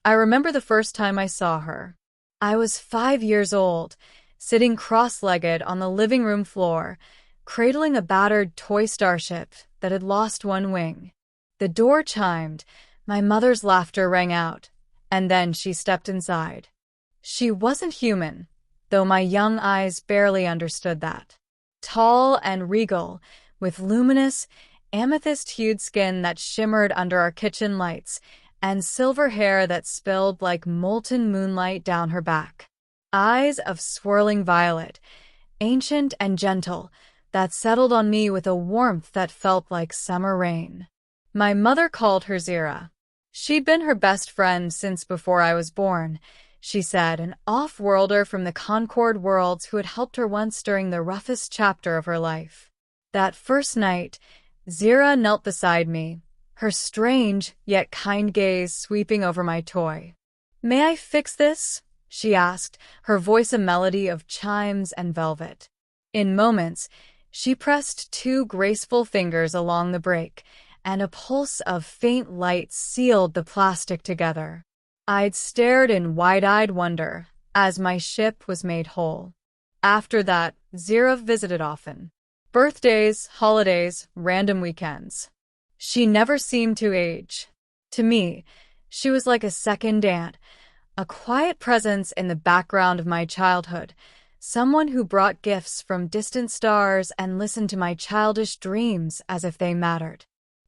I remember the first time I saw her. I was 5 years old, sitting cross-legged on the living room floor, cradling a battered toy starship that had lost one wing. The door chimed, my mother's laughter rang out, and then she stepped inside. She wasn't human, though my young eyes barely understood that. Tall and regal, with luminous, amethyst-hued skin that shimmered under our kitchen lights, and silver hair that spilled like molten moonlight down her back. Eyes of swirling violet, ancient and gentle, that settled on me with a warmth that felt like summer rain. My mother called her Zhera. She'd been her best friend since before I was born, she said, an off-worlder from the Concord worlds who had helped her once during the roughest chapter of her life. That first night, Zhera knelt beside me, her strange yet kind gaze sweeping over my toy. "May I fix this?" she asked, her voice a melody of chimes and velvet. In moments, she pressed two graceful fingers along the break, and a pulse of faint light sealed the plastic together. I'd stared in wide-eyed wonder as my ship was made whole. After that, Zhera visited often. Birthdays, holidays, random weekends. She never seemed to age. To me, she was like a second aunt, a quiet presence in the background of my childhood, someone who brought gifts from distant stars and listened to my childish dreams as if they mattered.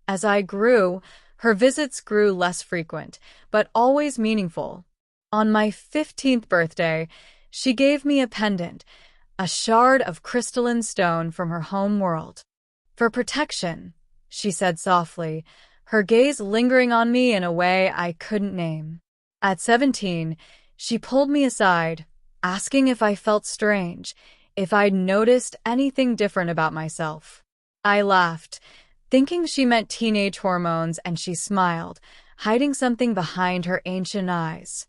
As I grew, her visits grew less frequent, but always meaningful. On my 15th birthday, she gave me a pendant, a shard of crystalline stone from her home world. "For protection," she said softly, her gaze lingering on me in a way I couldn't name. At 17, she pulled me aside, asking if I felt strange, if I'd noticed anything different about myself. I laughed, thinking she meant teenage hormones, and she smiled, hiding something behind her ancient eyes.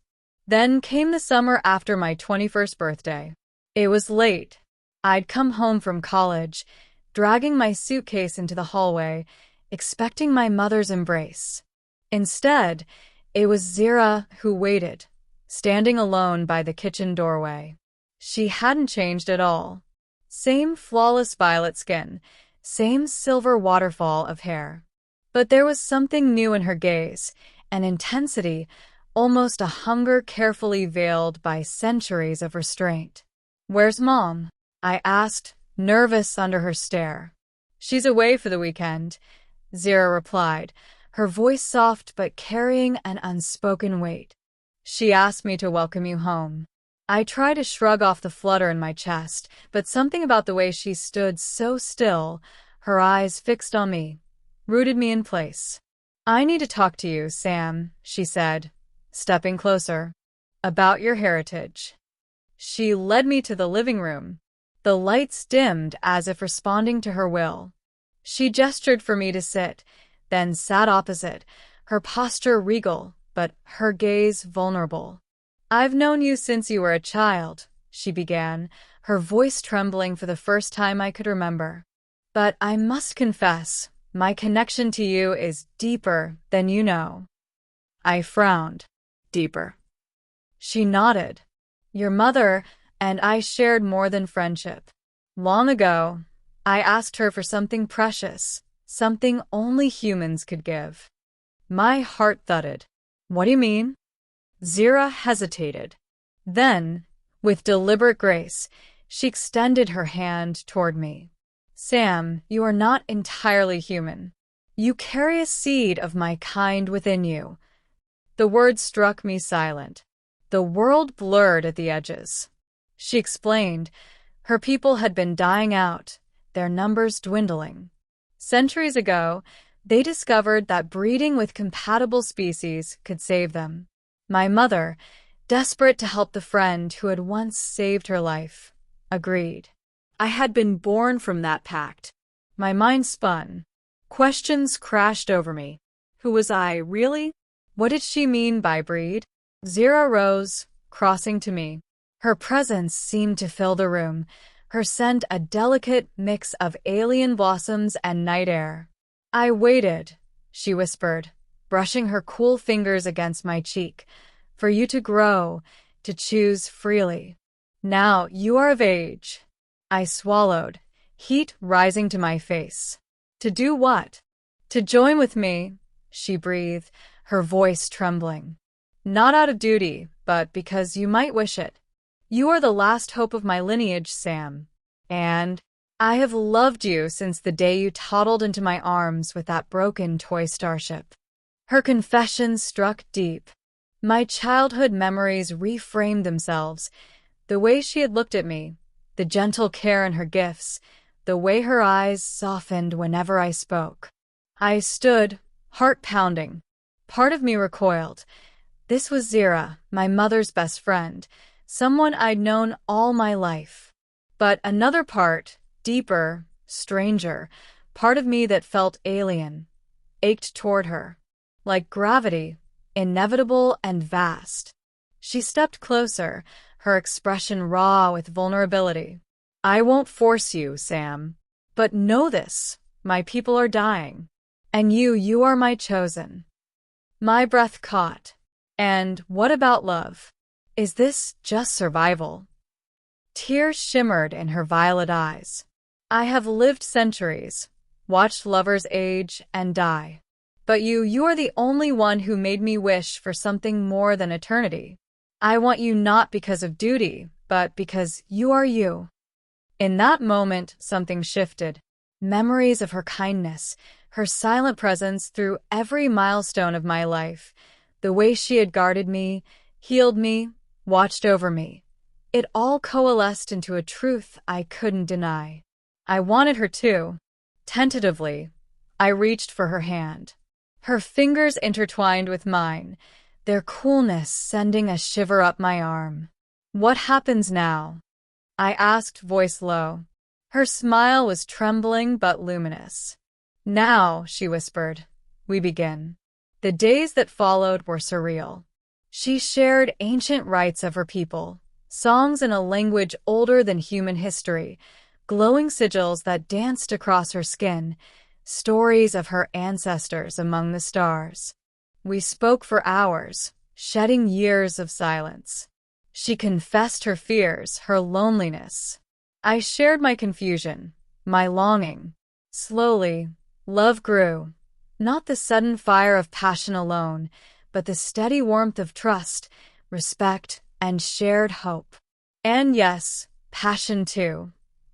Then came the summer after my 21st birthday. It was late. I'd come home from college, dragging my suitcase into the hallway, expecting my mother's embrace. Instead, it was Zhera who waited, standing alone by the kitchen doorway. She hadn't changed at all. Same flawless violet skin, same silver waterfall of hair. But there was something new in her gaze, an intensity, almost a hunger carefully veiled by centuries of restraint. "Where's Mom?" I asked, nervous under her stare. "She's away for the weekend," Zhera replied, her voice soft but carrying an unspoken weight. "She asked me to welcome you home." I tried to shrug off the flutter in my chest, but something about the way she stood so still, her eyes fixed on me, rooted me in place. "I need to talk to you, Sam," she said, stepping closer. "About your heritage." She led me to the living room. The lights dimmed as if responding to her will. She gestured for me to sit, then sat opposite, her posture regal, but her gaze vulnerable. "I've known you since you were a child," she began, her voice trembling for the first time I could remember. "But I must confess, my connection to you is deeper than you know." I frowned. "Deeper?" She nodded. "Your mother and I shared more than friendship. Long ago, I asked her for something precious, something only humans could give." My heart thudded. "What do you mean?" Zhera hesitated. Then, with deliberate grace, she extended her hand toward me. "Sam, you are not entirely human. You carry a seed of my kind within you." The words struck me silent. The world blurred at the edges. She explained, her people had been dying out, their numbers dwindling. Centuries ago, they discovered that breeding with compatible species could save them. My mother, desperate to help the friend who had once saved her life, agreed. I had been born from that pact. My mind spun. Questions crashed over me. Who was I, really? What did she mean by breed? Zhera rose, crossing to me. Her presence seemed to fill the room, her scent a delicate mix of alien blossoms and night air. "I waited," she whispered, brushing her cool fingers against my cheek, for you to grow, to choose freely. Now you are of age. I swallowed, heat rising to my face. To do what? To join with me, she breathed, her voice trembling. Not out of duty, but because you might wish it. You are the last hope of my lineage, Sam. And I have loved you since the day you toddled into my arms with that broken toy starship. Her confession struck deep. My childhood memories reframed themselves. The way she had looked at me, the gentle care in her gifts, the way her eyes softened whenever I spoke. I stood, heart pounding. Part of me recoiled. This was Zhera, my mother's best friend, someone I'd known all my life. But another part, deeper, stranger, part of me that felt alien, ached toward her. Like gravity, inevitable and vast. She stepped closer, her expression raw with vulnerability. I won't force you, Sam. But know this, my people are dying. And you are my chosen. My breath caught. And what about love? Is this just survival? Tears shimmered in her violet eyes. I have lived centuries, watched lovers age and die. But you are the only one who made me wish for something more than eternity. I want you not because of duty, but because you are you. In that moment, something shifted. Memories of her kindness, her silent presence through every milestone of my life, the way she had guarded me, healed me, watched over me. It all coalesced into a truth I couldn't deny. I wanted her too. Tentatively, I reached for her hand. Her fingers intertwined with mine, their coolness sending a shiver up my arm. What happens now? I asked, voice low. Her smile was trembling but luminous. Now, she whispered, we begin. The days that followed were surreal. She shared ancient rites of her people, songs in a language older than human history, glowing sigils that danced across her skin, stories of her ancestors among the stars. We spoke for hours, shedding years of silence. She confessed her fears, her loneliness. I shared my confusion, my longing. Slowly, love grew. Not the sudden fire of passion alone, but the steady warmth of trust, respect, and shared hope. And yes, passion too.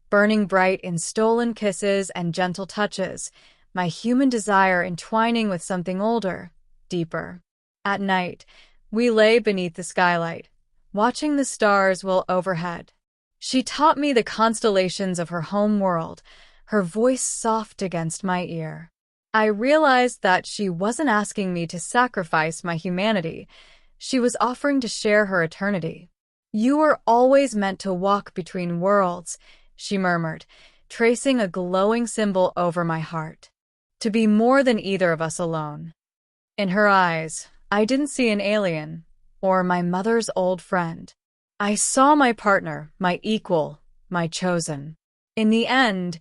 Burning bright in stolen kisses and gentle touches, my human desire entwining with something older, deeper. At night, we lay beneath the skylight, watching the stars whirl overhead. She taught me the constellations of her home world, her voice soft against my ear. I realized that she wasn't asking me to sacrifice my humanity. She was offering to share her eternity. You were always meant to walk between worlds, she murmured, tracing a glowing symbol over my heart. To be more than either of us alone. In her eyes, I didn't see an alien, or my mother's old friend. I saw my partner, my equal, my chosen. In the end,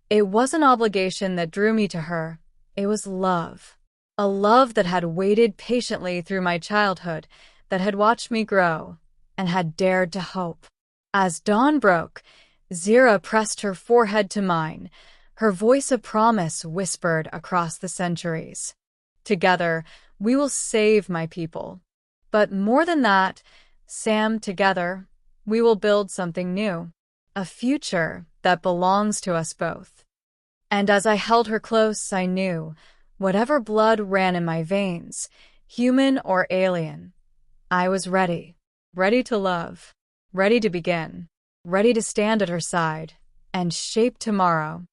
it was an obligation that drew me to her. It was love. A love that had waited patiently through my childhood, that had watched me grow, and had dared to hope. As dawn broke, Zhera pressed her forehead to mine, her voice a promise whispered across the centuries. Together, we will save my people. But more than that, Sam, together, we will build something new. A future that belongs to us both. And as I held her close, I knew, whatever blood ran in my veins, human or alien, I was ready. Ready to love. Ready to begin. Ready to stand at her side and shape tomorrow.